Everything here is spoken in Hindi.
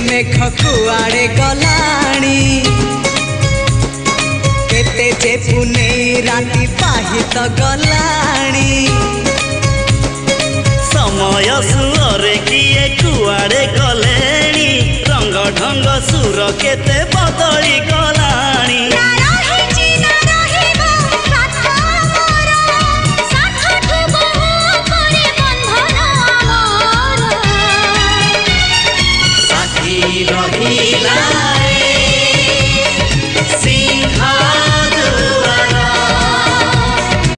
मेघ कुआड़े गलाणी केते जे पुने राति पाहित गलाणी समय सुरे किए कुआड़े गलेणी रंग ढंग सुर केते बदली गला।